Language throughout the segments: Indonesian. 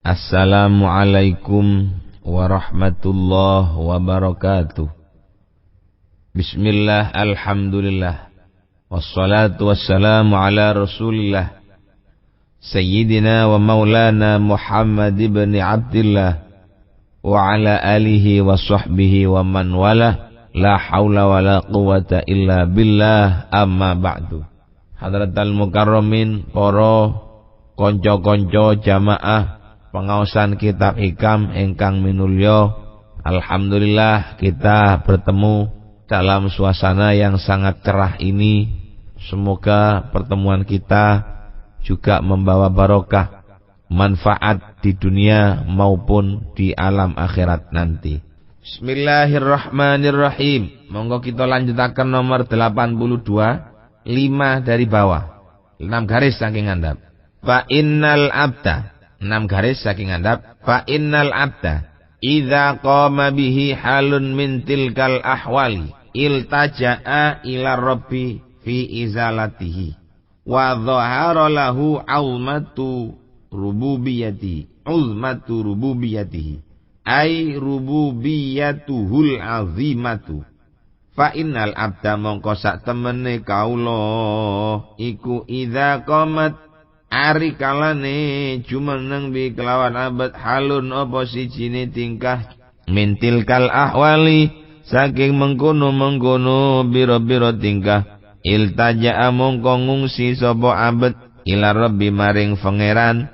Assalamualaikum warahmatullahi wabarakatuh. Bismillah, alhamdulillah, wassalatu wassalamu ala rasulillah Sayyidina wa maulana Muhammad ibn Abdillah wa ala alihi wa sahbihi wa man wala. La hawla wa la quwata illa billah, amma ba'du. Hadratal mukarramin, para konco-konco jamaah pengaosan kitab hikam ingkang minulya, alhamdulillah kita bertemu dalam suasana yang sangat cerah ini. Semoga pertemuan kita juga membawa barokah, manfaat di dunia maupun di alam akhirat nanti. Bismillahirrahmanirrahim. Monggo kita lanjutakan nomor 82, 5 dari bawah, 6 garis saking andap. Fa innal abda, 6 garis saking andap. Fa innal abda idza qama bihi halun min tilkal ahwali iltaja'a ila rabbi fi izalatihi wa dhahara lahu uzmatu rububiyatihi ay rububiyatuhul azimatu. Fa innal abda mongko sak temene kaula iku idza qamat ari kalane jumeneng bi kelawan abad halun apa sijine tingkah mintilkal ahwali saking mengkono-mengkono biro-biro tingkah iltaja'a mongko ngungsi sapa abad ila rabbi maring pangeran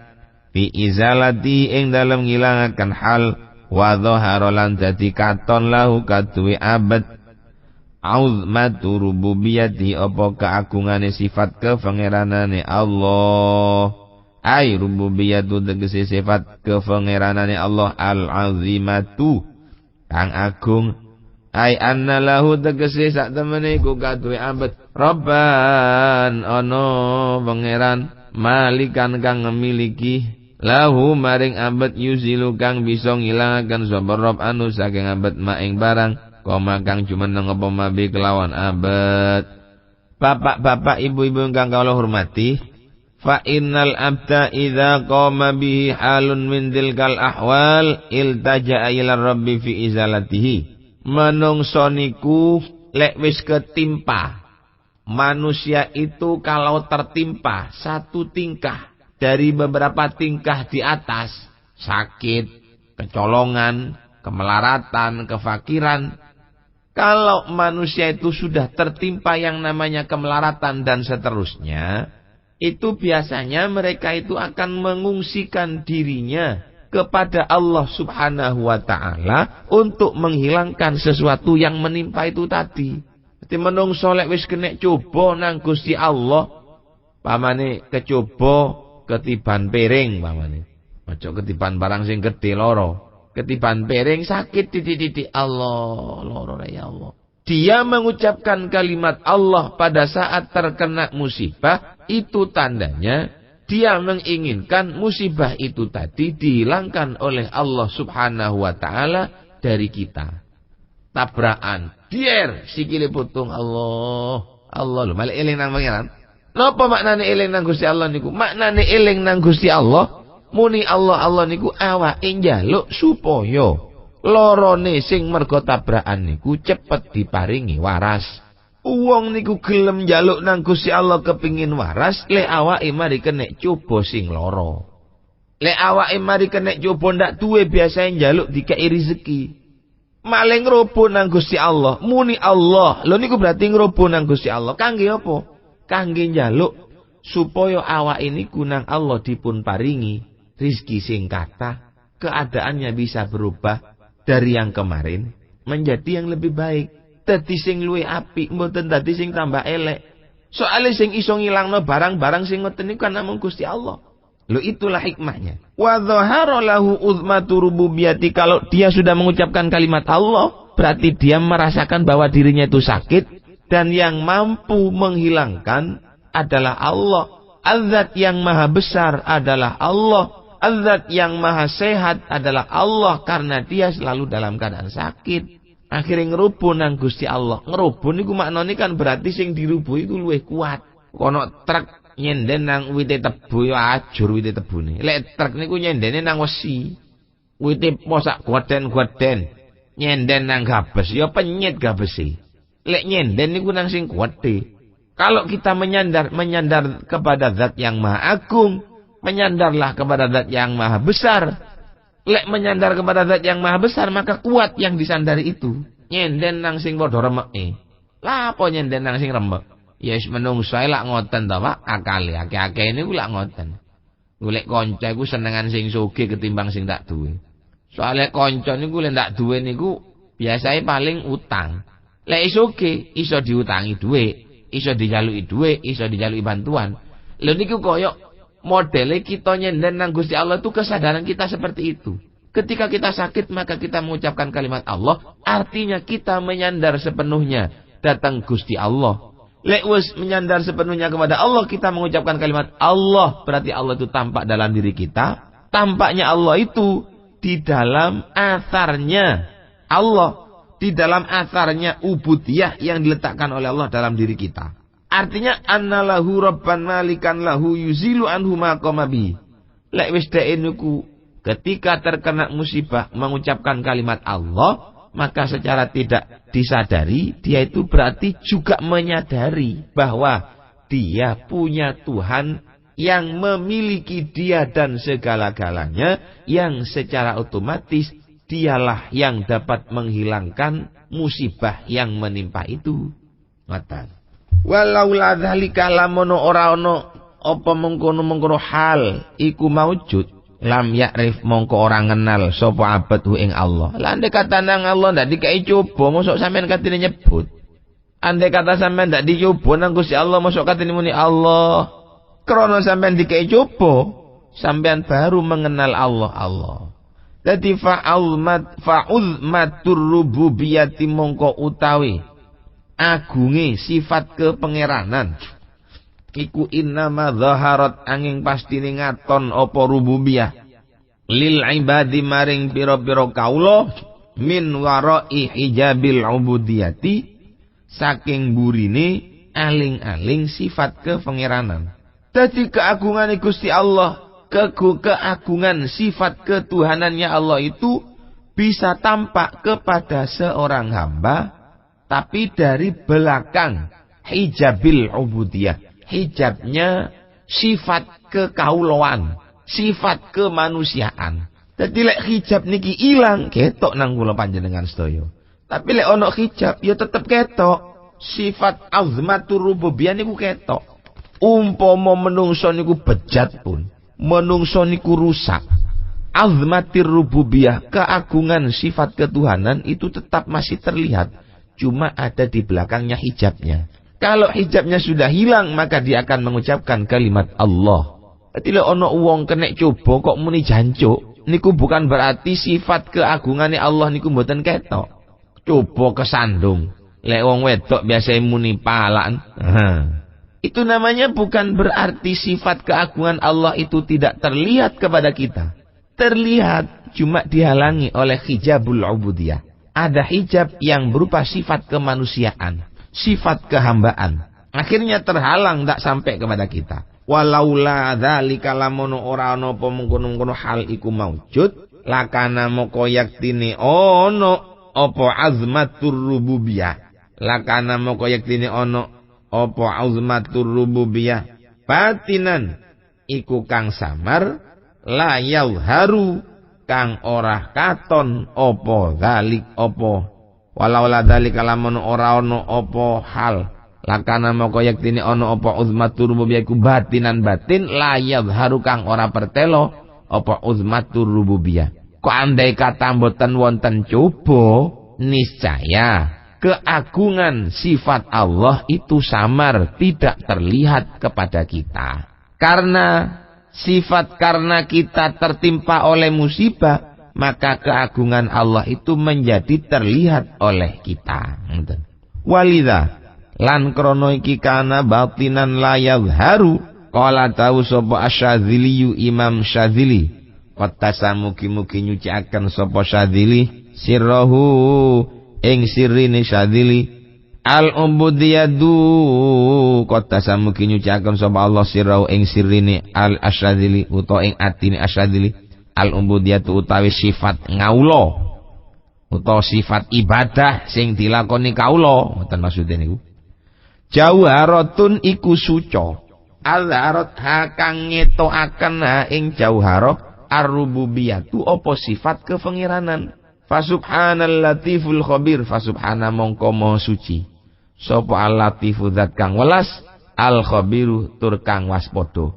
fi izalati ing dalem ngilangaken hal wa dhahara lan dadi katon lahu kaduwe abad azmatu rububiyati apa keagungane sifat kepangeranane Allah. Ai rububiyatu tegese sifat kepangeranane Allah al-azimatu kang agung. Ai anna lahu tegese sak temene iku kaduwe abad Rabban ana pangeran malikan kang memiliki lahu maring abad yuzilu kang bisa ngilangaken sapa Rabb anu saking abad maing barang koma kang jumeneng apa mabi kelawan abad. Bapak-bapak, ibu-ibu ingkang kula hormati, fa innal abda idza qama bihi halun min tilkal ahwal iltaja'a ila rabbi fi izalatihi. Manungsa niku lek wis ketimpa, manusia itu kalau tertimpa satu tingkah dari beberapa tingkah di atas, sakit, kecolongan, kemelaratan, kefakiran. Kalau manusia itu sudah tertimpa yang namanya kemelaratan dan seterusnya, itu biasanya mereka itu akan mengungsikan dirinya kepada Allah subhanahu wa ta'ala untuk menghilangkan sesuatu yang menimpa itu tadi. Jadi menungso lek wis kena coba nang Gusti Allah, pamane kecoba ketiban piring pamane. Aja ketiban barang sing gedhe loro. Ketiban piring sakit titik-titik Allah, loro ya Allah. Dia mengucapkan kalimat Allah pada saat terkena musibah, itu tandanya dia menginginkan musibah itu tadi dihilangkan oleh Allah subhanahu wa ta'ala dari kita. Tabrakan, dier, sikile putung Allah. Allah lho, balik eling nang pangeran. Napa maknane eling nang Gusti Allah niku? Maknane eling nang Gusti Allah, muni Allah niku awake njaluk supaya lorone sing mergo tabrakan niku cepet diparingi waras. Wong niku gelem njaluk nang Gusti Allah kepingin waras, lek awake mari kena coba sing loro. Lek awake mari kena coba ndak duwe biasane njaluk dikei rezeki. Maling ngrobo nang Gusti Allah, muni Allah. Lho niku berarti ngrobo nang Gusti Allah kangge apa? Kangge njaluk supaya awake niku nang Allah dipun paringi rizki sing kathah, keadaannya bisa berubah dari yang kemarin menjadi yang lebih baik. Dadi sing luwih apik, mboten dadi sing tambah elek. Soale sing iso ngilangno barang-barang sing ngoten niku kan namung Gusti Allah. Lho itulah hikmahnya. Wa dhahara lahu uzmatu rububiyati. Kalau dia sudah mengucapkan kalimat Allah, berarti dia merasakan bahwa dirinya itu sakit dan yang mampu menghilangkan adalah Allah. Al-Zat yang maha besar adalah Allah. Al-Zat yang maha sehat adalah Allah, karena dia selalu dalam keadaan sakit. Akhirnya ngerubuh nang Gusti Allah. Ngerubuh niku maknane kan berarti sing dirubuh itu luwih kuat. Kono truk nyenden nang wite tebu ya ajur wite tebune. Lek truk niku nyendene nang wesi. Wite posak goden-goden. Nyenden nang gabes ya penyit gabese. Lek nyenden niku nang sing gede. Kalau kita menyandar kepada zat yang maha agung, menyandarlah kepada zat yang maha besar. Lek menyandar kepada zat yang maha besar, maka kuat yang disandari itu. Nyenden nang sing padha remeke. Lah apa nyenden nang sing remek? Ya wis menungso ae lak ngoten to, Pak. Akale akeh-akeh niku lak ngoten. Golek kanca iku senengan sing sugih ketimbang sing tak duwe. Soale kanca niku lek ndak duwe niku biasae paling utang. Lek sugih iso diutangi dhuwit, iso dijaluki dhuwit, iso dijaluki bantuan. Lho niku koyo modele kita nyenden nang Gusti Allah itu kesadaran kita seperti itu. Ketika kita sakit maka kita mengucapkan kalimat Allah, artinya kita menyandar sepenuhnya datang Gusti Allah. Lek wis menyandar sepenuhnya kepada Allah, kita mengucapkan kalimat Allah, berarti Allah itu tampak dalam diri kita. Tampaknya Allah itu di dalam atharnya Allah, di dalam atharnya ubudiyah yang diletakkan oleh Allah dalam diri kita. Artinya annalahu rabban malikan lahu yuzilu anhu ma qama bi. Lek wis dhewe niku ketika terkena musibah mengucapkan kalimat Allah, maka secara tidak disadari dia itu berarti juga menyadari bahwa dia punya Tuhan yang memiliki dia dan segala-galanya, yang secara otomatis dialah yang dapat menghilangkan musibah yang menimpa itu. Ngoten. Walau la dzalika lamono ora ana apa mengkono-mengkono hal iku maujud, lam ya'rif mongko orang kenal sapa abad ing Allah. Lah andai kata nang Allah ndak dikai coba mosok sampean katene nyebut. Andai kata sampean ndak dicoba nang Gusti Allah mosok katene muni Allah. Krana sampean dikai coba, sampean baru mengenal Allah. Dadi fa'uzmatur rububiyyati mongko utawi agunge sifat kepangeranan iku innama zaharat angin pastine ngaton apa rububiyah lil ibadi maring pira-pira kaula min warai hijabil ubudiyati saking burine aling-aling sifat kepangeranan. Dadi keagungane Gusti Allah, keagungan sifat ketuhanannya Allah itu bisa tampak kepada seorang hamba tapi dari belakang hijabil ubudiyah. Hijabnya sifat kekaulauan, sifat kemanusiaan. Jadi lek hijab niki ilang, ketok nang kula panjenengan sedaya. Tapi lek ana hijab ya tetep ketok. Sifat azmatur rububiyah niku ketok. Umpama menungso niku bejat pun, menungso niku rusak, azmatir rububiyah, keagungan sifat ketuhanan itu tetap masih terlihat. Cuma ada di belakangnya hijabnya. Kalau hijabnya sudah hilang, maka dia akan mengucapkan kalimat Allah. Jadi lek ana wong kena coba kok muni jancuk, niku bukan berarti sifat keagungannya Allah niku mboten ketok. Coba kesandung. Lek wong wedok biasa muni palan. Itu namanya bukan berarti sifat keagungan Allah itu tidak terlihat kepada kita. Terlihat, cuma dihalangi oleh hijabul ubudiyah. Ada hijab yang berupa sifat kemanusiaan, sifat kehambaan. Akhirnya terhalang tak sampai kepada kita. Walaula dzalika lamono ora ana apa mengkono-mengkono hal iku maujud, lakana moko yaktine ana apa azmatur rububiyah. Lakana moko yaktine ana apa azmatur rububiyah batinan iku kang samar la yauharu kang ora katon apa zalik apa walau la dzalika lamun ora ana apa hal lakana moko yektine ana apa uzmatur rububiyah ku batinan batin la yadharu kang ora pertelo apa uzmatur rububiyah. Kok andai kata mboten wonten coba, niscaya keagungan sifat Allah itu samar, tidak terlihat kepada kita. Karena kita tertimpa oleh musibah, maka keagungan Allah itu menjadi terlihat oleh kita. Walidha lan krono iki kana batinan la yadharu qala tahu sapa Asyadzili Imam Syadzili qad mugi-mugi nyucikaken sapa Syadzili sirrahu ing sirrine Syadzili Al-ubudiyadu kota samugi nyuciaken sapa Allah sirau ing sirine al-asyadzili utawa ing atine asyadzili. Al-ubudiyatu utawi sifat ngaula utawa sifat ibadah sing dilakoni kaula, ngoten maksude niku. Jauharatun iku suca. Al-harat ha kang ngetokaken ha ing jauharah ar-rububiyatu apa sifat kepengiranan. Fasubhanal latiful khabir, fasubhana mongko maha suci. Sapa al-latifu zat kang welas, al-khabiru tur kang waspada.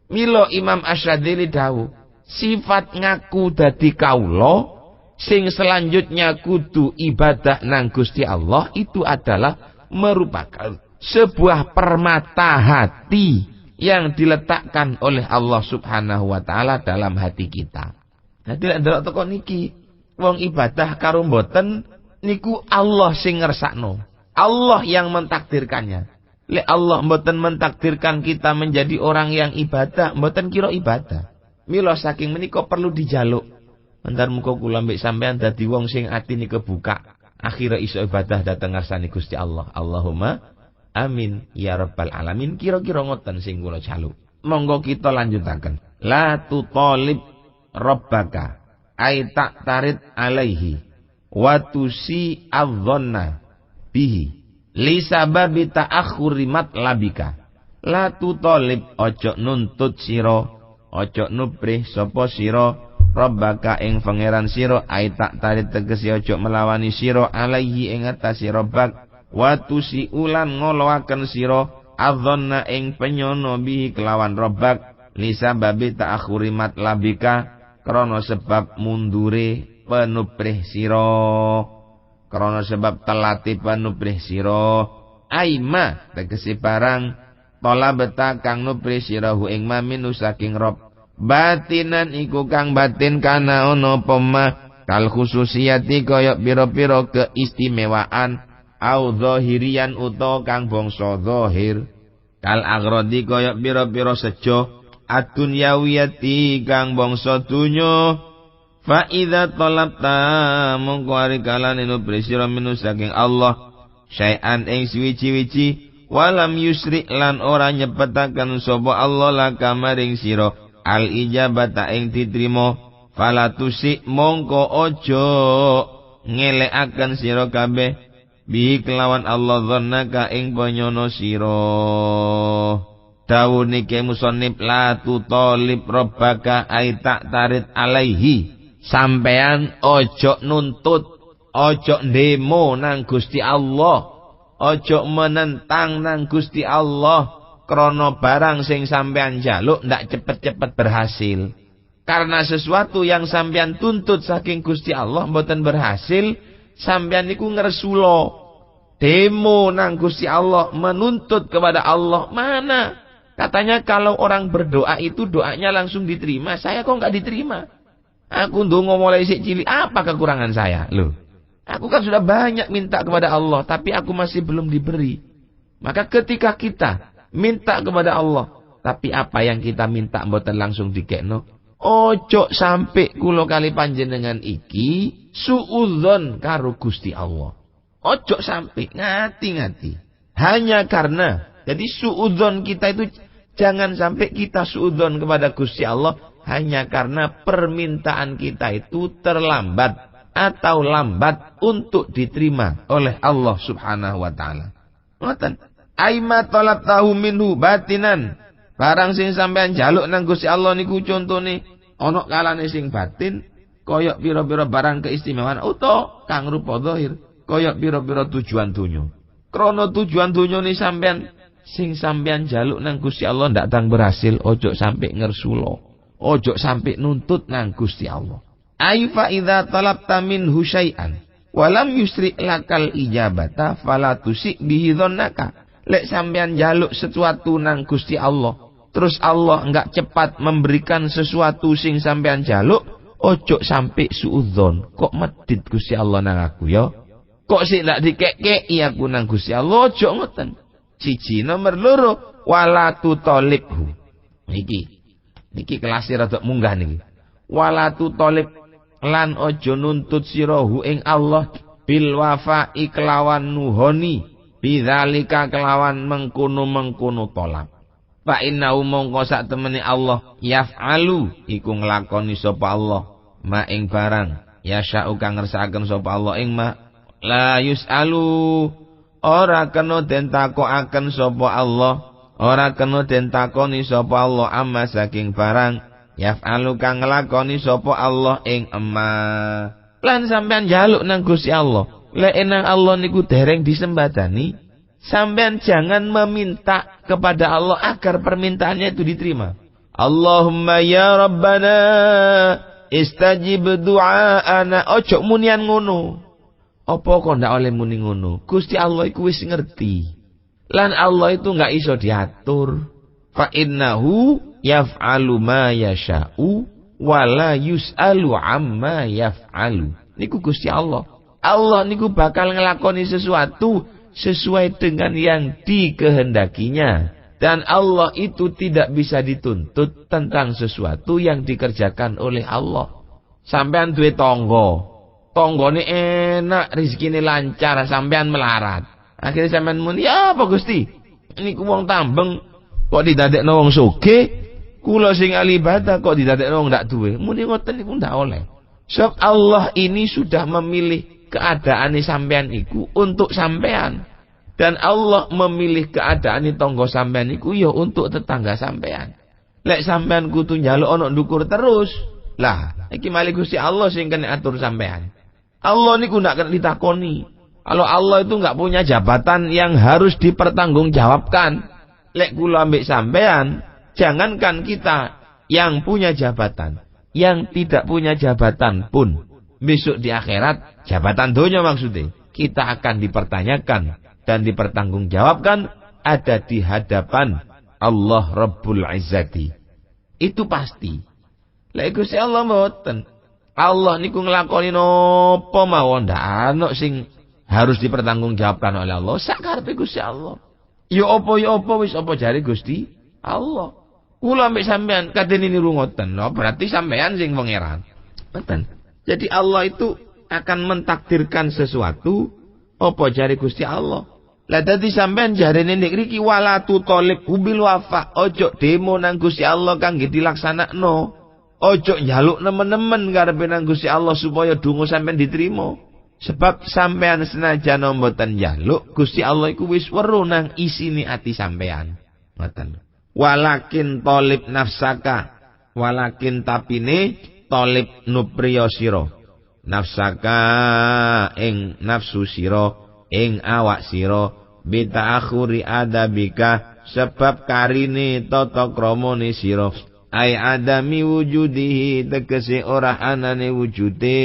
Mila Imam Asyadzili dawuh, sifat ngaku dadi kaula sing selanjutnya kudu ibadah nang Gusti Allah itu adalah merupakan sebuah permata hati yang diletakkan oleh Allah Subhanahu wa taala dalam hati kita. Nah, dilek ndelok teko niki, wong ibadah karo mboten niku Allah sing ngersakno. Allah yang mentakdirkannya. Lek Allah mboten mentakdirkan kita menjadi orang yang ibadah, mboten kira ibadah. Mila saking menika perlu dijaluk. Entar muga kula mbek sampean dadi wong sing atine kebuka, akhire iso ibadah dateng ngarsane Gusti Allah. Allahumma amin ya rabbal alamin. Kira-kira ngoten sing kula jaluk. Monggo kita lanjutaken. La tutalib rabbaka ay ta'tarid alaihi wa tusi adh-dhanna bihi li sababi ta'akhuri matlabika. La tutalib ojo nuntut sira, ojo nuprih sapa sira rabbaka ing pangeran sira ai ta'tarid tegese ojo melawani sira alaihi ing atase rabbak wa tusi ulan ngoloaken sira adh-dhanna ing penyono bihi kelawan rabbak li sababi ta'akhuri matlabika krana sebab mundure penuprih sira, krana sebab telati penuprih sira. Aima tegese barang talabeta kang nuprih sirahu ing maminu saking rob batinan iku kang batin kana ana apa mah kal khususiyati kaya pira-pira keistimewaan au zahirian utawa kang bangsa zahir kal agradi kaya pira-pira sejo ad-dunyawiyati kang bangsa dunya. Fa idza talabta mongko ari kalane nuprih sira minu saking Allah syai'an ing suwi-wiji walam yusri lan ora nyepetaken sapa Allah laka maring sira al ijabata ing ditrima fala tusik mongko aja ngelekaken sira kabeh bi kelawan Allah dzannaka ing panyono sira. Dawuh niki musannif la tutalib rabbaka ay ta'tarid alaihi. Sampean ojo nuntut, ojo ndemo nang Gusti Allah, ojo menentang nang Gusti Allah krana barang sing sampean jaluk ndak cepet-cepet berhasil. Karena sesuatu yang sampean tuntut saking Gusti Allah mboten berhasil, sampean niku ngresula. Demo nang Gusti Allah, menuntut kepada Allah. Mana? Katanya kalau orang berdoa itu doanya langsung diterima. Saya kok enggak diterima? Aku ndonga mulai sik cilik, apa kekurangan saya? Loh, aku kan sudah banyak minta kepada Allah, tapi aku masih belum diberi. Maka ketika kita minta kepada Allah, tapi apa yang kita minta mboten langsung dikekno, ojo sampai kula kali panjenengan iki suudzon karo Gusti Allah. Ojo sampai ngati-ngati. Hanya karena, jadi suudzon kita itu jangan sampai kita suudzon kepada Gusti Allah hanya karena permintaan kita itu terlambat atau lambat untuk diterima oleh Allah Subhanahu wa taala. Ngoten. Aima talab tahu minhu batinan. Barang sing sampean jaluk nang Gusti Allah niku contone ana kalane sing batin kaya pira-pira barang keistimewaan utawa kang rupa zahir kaya pira-pira tujuan donya. Krana tujuan donya ni sampean sing sampean jaluk nang Gusti Allah ndak tang berhasil, ojo sampai ngersula. Ojo sampai nuntut nang Gusti Allah. Ai fa idza talabta minhu syai'an walam yusri lakal ijabata fala tusik bihi dzannaka. Lek sampean jaluk sesuatu nang Gusti Allah, terus Allah enggak cepat memberikan sesuatu sing sampean jaluk, ojo sampai suudzon. Kok medit Gusti Allah nang aku ya? Kok sik ndak dikek-keki aku nang Gusti Allah, ojo ngoten. Siji nomor loro wala tutalibhu. Niki kelasé rada munggah niki. Wala tutalib lan aja nuntut sirahu ing Allah bil wafa'i kelawan nuhoni bidzalika kelawan mengkono-mengkono tolab. Fa innahu mongko sak temene Allah yaf'alu iku nglakoni sapa Allah ma ing barang yasha'u kang ngersakaken sapa Allah ing ma la yus'alu ora kena den takokaken sapa Allah ora kena den takoni sapa Allah amma saking barang yaf'alu kang nglakoni sapa Allah ing emma. Lan sampean njaluk nang Gusti Allah lek nang Allah niku dereng disembadani, sampean jangan meminta kepada Allah agar permintaannya itu diterima. Allahumma ya Rabbana istajib du'aana. Ojo munian ngono. Apa kok ndak oleh muni ngono? Gusti Allah iku wis ngerti. Lan Allah itu enggak iso diatur. Fa innahu yaf'alu ma yasha'u wa la yus'alu amma yaf'alu. Niku Gusti Allah. Allah niku bakal ngelakoni sesuatu sesuai dengan yang dikehendakinya. Dan Allah itu tidak bisa dituntut tentang sesuatu yang dikerjakan oleh Allah. Sampean duwe tangga. Tanggane enak, rezekine lancar, sampean melarat. Akhirnya sampean muni, "Ya apa Gusti? Niku wong tambeng kok didadekno wong sugih, kula sing ahli ibadah kok didadekno wong ndak duwe." Muni ngoten niku ndak oleh. Sebab Allah ini sudah memilih keadaan sampean iku untuk sampean. Dan Allah memilih keadaan tangga sampean iku ya untuk tetangga sampean. Lek sampean kudu njaluk ana ndukur terus. Lah, iki malih Gusti Allah sing kena atur sampean. Allah niku ndak kena ditakoni. Kalau Allah itu enggak punya jabatan yang harus dipertanggungjawabkan. Lek kula ambek sampean, jangankan kita yang punya jabatan, yang tidak punya jabatan pun besok di akhirat, jabatan donya maksudnya, kita akan dipertanyakan dan dipertanggungjawabkan ada di hadapan Allah Rabbul Izzati. Itu pasti. Lek Gusti Allah mboten. Allah niku nglakoni napa mawon ndak ana sing harus dipertanggungjawabkan oleh Allah. Sakarepe Gusti Allah. Ya apa wis apa jare Gusti Allah. Kula ambek sampean kadene niru ngoten. No, berarti sampean sing pangeran. Ngoten. Jadi Allah itu akan mentakdirkan sesuatu apa jare Gusti Allah. Lah dadi sampean jarene nek riki wala tutolib bil wafa, ojo demo nang Gusti Allah kangge dilaksanakno. Ojo njaluk nemen-nemen karepe nang Gusti Allah supaya donga sampean diterima. Sebab sampean senajan mboten njaluk, Gusti Allah iku wis weruh nang isine ati sampean. Ngoten. Walakin tolib nafsaka, walakin tapine tolib nupriya sira. Nafsaka ing nafsu sira, ing awak sira bitaakhuri adabika sebab karine tata kramane sira. Ai adami wujudihi tegese ora anane wujude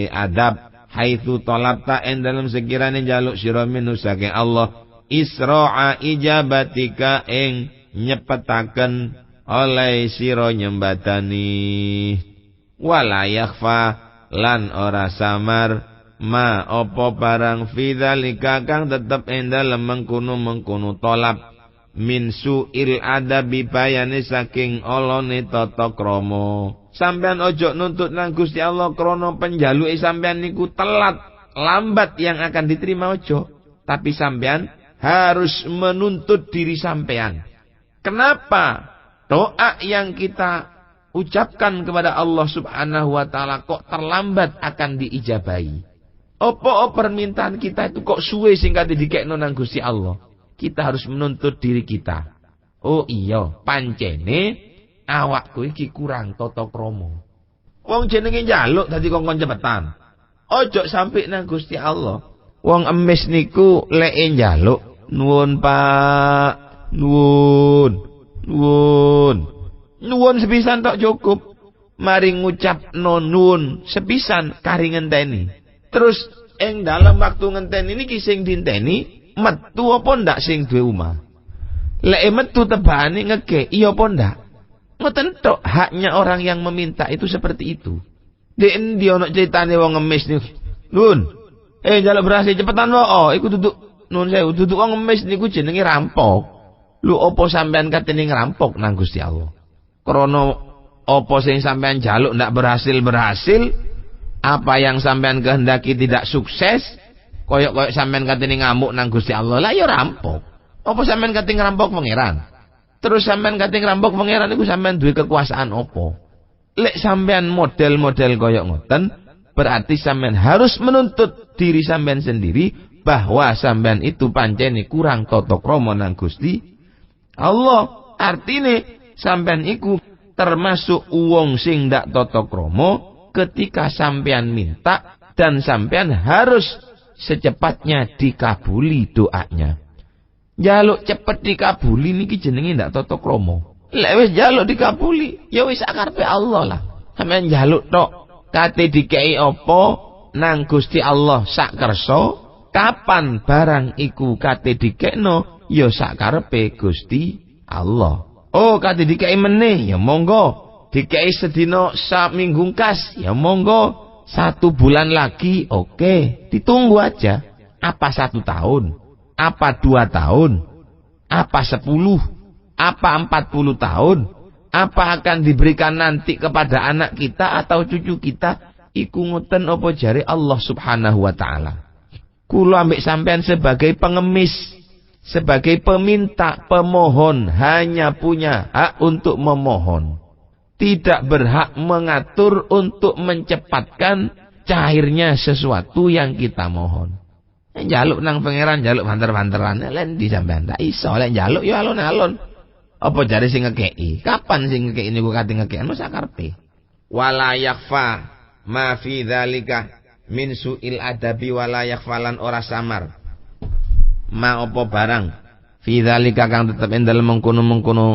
adab haitsu talabta en dalam sekirane njaluk sira minusake Allah isra'a ijabatika ing nyepetaken oleh sira nyembadani wala yakhfa lan ora samar ma apa barang fidzalika kang tetep ing dalem mengkono talab min su'il adabi bayane saking olone tata krama. Sampean ojo nuntut nang Gusti Allah krana penjaluke sampean niku telat, lambat yang akan diterima ojo. Tapi sampean harus menuntut diri sampean. Kenapa doa yang kita ucapkan kepada Allah Subhanahu wa taala kok terlambat akan diijabahi? Apa permintaan kita itu kok suwe sing kate dikekno nang Gusti Allah? Kita harus menuntut diri kita. Oh iya, pancene awakku iki kurang tata krama. Wong jenenge njaluk dadi kongkon cepetan. Ojo sampe nang Gusti Allah. Wong emis niku leke njaluk, nuwun Pak, nuwun sepisan tok cukup. Mari ngucap nuwun sepisan kari ngenteni. Terus ing dalam waktu ngenteni niki sing dinteni metu apa ndak sing duwe omah. Lek metu tebane ngeke, iya apa ndak? Ngoten tok haknya orang yang meminta itu seperti itu. Dek endi ana critane wong ngemis niku. Nun. Njaluk beras cepetan wae. Iku duduk nun sewu duduk wong ngemis niku jenenge rampok. Lho apa sampean katene ngerampok nang Gusti Allah? Krana apa sing sampean njaluk ndak berhasil? Apa yang sampean kehendaki tidak sukses? Koyok-koyok sampean katene ngamuk nang Gusti Allah. Lah ya rampok. Apa sampean kate ngerampok pangeran? Terus sampean kate ngerampok pangeran iku sampean duwe kekuasaan apa? Lek sampean model-model koyok ngoten, berarti sampean harus menuntut diri sampean sendiri bahwa sampean itu pancene kurang tata krama nang Gusti Allah. Artine sampean iku termasuk wong sing ndak tata krama ketika sampean minta dan sampean harus secepatnya dikabuli doanya. Jaluk cepet dikabuli niki jenenge ndak tata krama. Lek wis jaluk dikabuli, ya wis akarepe Allah lah. Sampeyan jaluk tok, kate dikei apa nang Gusti Allah sak kersa, kapan barang iku kate dikekno ya sak karepe Gusti Allah. Oh, kate dikei meneh ya monggo. Dikei sedina sak minggu kas ya monggo. 1 bulan lagi oke, ditunggu aja. Apa 1 tahun? Apa 2 tahun? Apa 10? Apa 40 tahun? Apa akan diberikan nanti kepada anak kita atau cucu kita? Iku ngoten apa jare Allah Subhanahu wa taala. Kula ambek sampean sebagai pengemis, sebagai peminta, pemohon hanya punya hak untuk memohon. Tidak berhak mengatur untuk mencepatkan cairnya sesuatu yang kita mohon. Jaluk nang pangeran, jaluk banter-banteran, len di sampean tak iso, lek jaluk ya alon-alon. Apa jare sing ngekeki? Kapan sing ngekeki niku kate ngekekno sakarepe? Wala yakhfa ma fi dzalika min su'il adabi wala yakhfalan ora samar. Ma apa barang fi dzalika kang tetep ing dalem mengkono-mengkono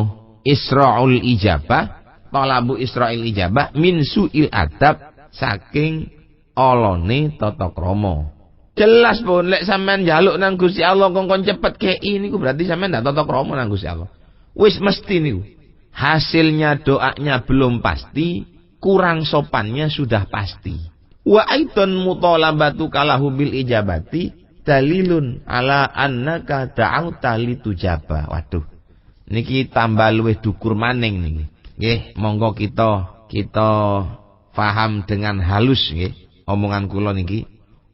Isra'ul ijabah, talabu Isra'il ijabah min su'il adab saking olone tata krama. Jelas pun lek sampean njaluk nang Gusti Allah kongkon cepet kei niku berarti sampean ndak tata krama nang Gusti Allah. Wis mesti niku. Hasilnya doanya belum pasti, kurang sopannya sudah pasti. Wa aiton mutalabatu kalahu bil ijabati dalilun ala annaka da'auta litujaba. Waduh. Niki tambah luwih dukur maning niki. Nggih, monggo kita paham dengan halus nggih omongan kula niki.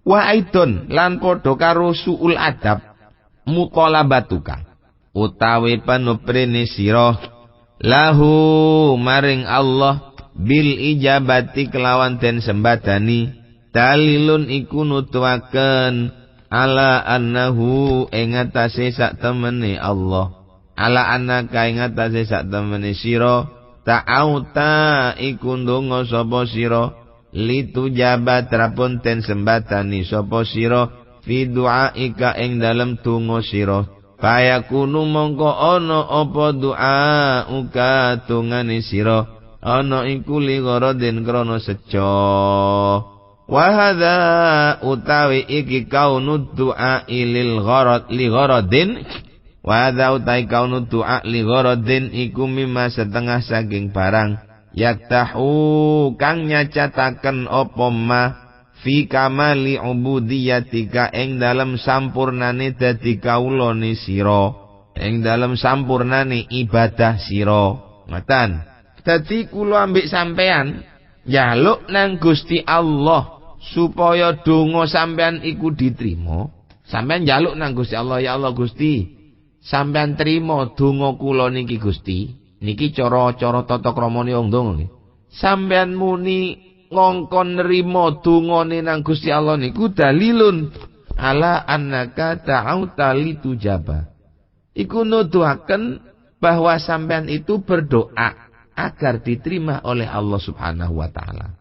Wa aidon lan padha karo suul adab mutalabatuka utawi panuprene sira lahu maring Allah bil ijabati kelawan den sembadani dalilun iku nutuaken ala annahu ing atase sak temene Allah ala annaka ing atase sak temene sira ta'auta iku ndonga sapa sira litu jabat rapun ten sembatani sapa sira fi du'aika ing dalem donga sira bayakunu mongko ana apa du'auka dongane sira ana iku li gharadin krana sejo wa hadza utawi iki kaunu du'a lil gharad li gharadin wa hadza utawi kaunu du'a li gharadin iku mimma setengah saking barang yaktahu kang nyacataken apa ma fi kamali ubudiyatika ing dalem sampurnane dadi kawulane sira ing dalem sampurnane ibadah sira ngoten dadi kula ambek sampean njaluk nang Gusti Allah supaya donga sampean iku diterima. Sampean njaluk nang Gusti Allah, ya Allah Gusti sampean trima donga kula niki Gusti. Niki cara-cara tata kramane wong donga nggih. Sampeyan muni ngongkon nrimo dongane nang Gusti Allah niku dalilun ala annaka ta'auta litujaba. Iku nuduhaken bahwa sampeyan itu berdoa agar diterima oleh Allah Subhanahu wa taala.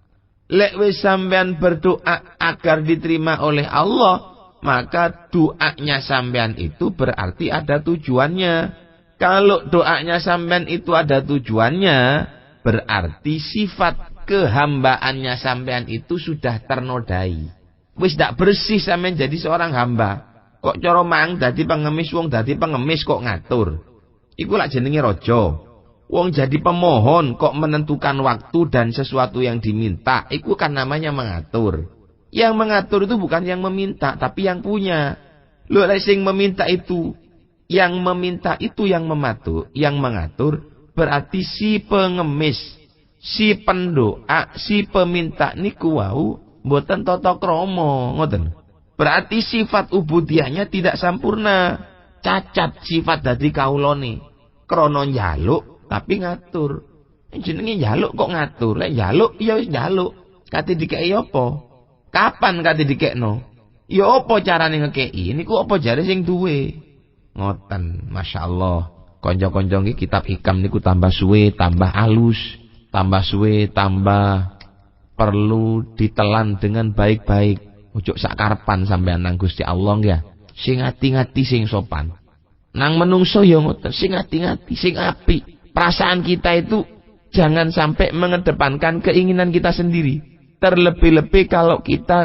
Lek wis sampeyan berdoa agar diterima oleh Allah, maka doanya sampeyan itu berarti ada tujuannya. Kalau doanya sampean itu ada tujuannya, berarti sifat kehambaannya sampean itu sudah ternodai. Wis dak bersih sampean jadi seorang hamba. Kok cara mang dadi pengemis, wong dadi pengemis kok ngatur. Iku lak jenenge raja. Wong jadi pemohon kok menentukan waktu dan sesuatu yang diminta, iku kan namanya mengatur. Yang mengatur itu bukan yang meminta, tapi yang punya. Lho lek sing meminta itu yang meminta itu yang mengatur berarti si pengemis, si pendoa, si peminta niku wau mboten tata krama, ngoten. Berarti sifat ubudiyahnya tidak sempurna. Cacat sifat dadi kaulane. Krana njaluk tapi ngatur. Jenenge njaluk kok ngatur. Lek njaluk ya wis njaluk. Kate dikeki apa? Kapan kate dikekno? Ya apa carane ngekeki? Niku apa jare sing duwe? Ngoten, masyaallah. Kanca-kanca iki kitab hikam niku tambah suwe, tambah alus, tambah suwe, tambah perlu ditelan dengan baik-baik. Ojo sakarepan sampean nang Gusti Allah ya. Sing ati-ati sing sopan. Nang menungso ya ngoten, sing ati-ati, sing apik. Perasaan kita itu jangan sampai mengedepankan keinginan kita sendiri. Terlebih-lebih kalau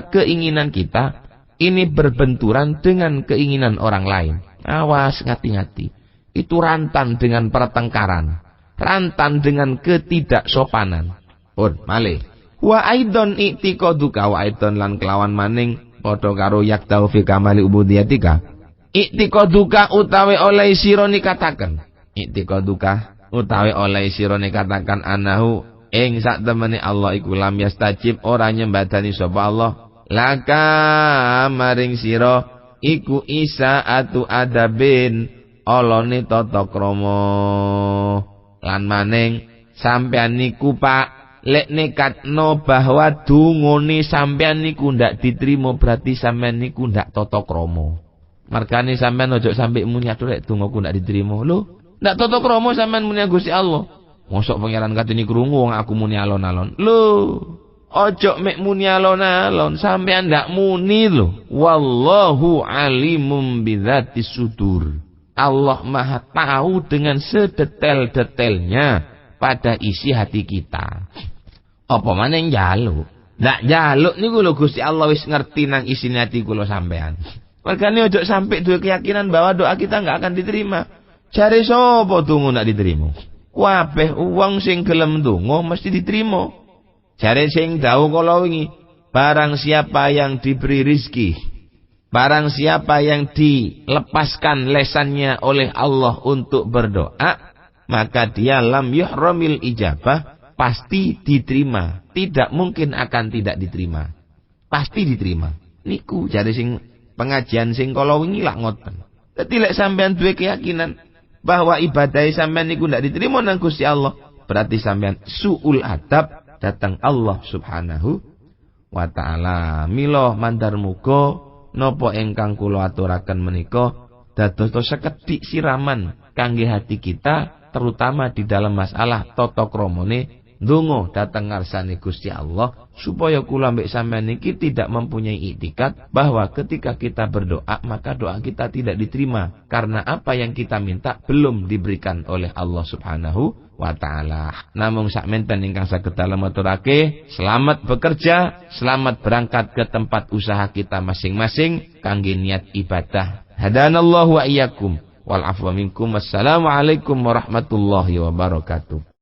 keinginan kita ini berbenturan dengan keinginan orang lain. Awas, ngati-ngati. Itu rentan dengan pertengkaran, rentan dengan ketidaksopanan. Pun malih. Wa aidon i'tiqaduka wa aidon lan kelawan maning padha karo yaktau fi kamali ubudiyatika. I'tiqaduka utawi oleh sira nikataken. I'tiqaduka utawi oleh sira nikataken anahu ing sak temene Allah iku lam yastajib ora nyembadani sapa Allah. Laka maring sira iku isaatu adabin olone tata krama. Lan maning sampean niku Pak lek nekatno bahwa dungane sampean niku ndak diterima berarti sampean niku ndak tata krama. Markane sampean ojo sampe muni atur lek dongaku ndak diterima. Lho, ndak tata krama sampean muni Gusti Allah. Mosok pangeran katene krungu wong aku muni alon-alon. Lho, ojo mek muni alon-alon sampean ndak muni lho. Wallahu alimum bidzati sudur. Allah Maha tahu dengan sedetail-detailnya pada isi hati kita. Apa maneh njaluk? Ndak njaluk niku lho Gusti Allah wis ngerti nang isine hati kula sampean. Makane ojo sampai duwe keyakinan bahwa doa kita enggak akan diterima. Jare sapa donga ndak diterima? Kabeh wong sing gelem donga mesti diterima. Jare sing dawuh kala wingi, barang siapa yang diberi rizki, barang siapa yang dilepaskan lesannya oleh Allah untuk berdoa, maka dia lam yuhramil ijabah, pasti diterima. Tidak mungkin akan tidak diterima. Pasti diterima. Niku jare sing pengajian sing kala wingi lak ngoten. Dadi lek sampean duwe keyakinan bahwa ibadah sampean niku ndak diterima nang Gusti Allah, berarti sampean suul adab datang Allah Subhanahu wa taala. Mila mandar muga napa ingkang kula aturaken menika dados sekedhik siraman kangge hati kita, terutama di dalam masalah tata kramane ndonga dhateng ngarsane Gusti Allah, supaya kula mbek sampeyan niki tidak mempunyai iktikad bahwa ketika kita berdoa maka doa kita tidak diterima karena apa yang kita minta belum diberikan oleh Allah Subhanahu wa taala. Namung sakmenten ingkang saged dalem maturake, selamat bekerja, selamat berangkat ke tempat usaha kita masing-masing kangge niat ibadah. Hadanallahu wa iyyakum wal afwa minkum. Wassalamualaikum warahmatullahi wabarakatuh.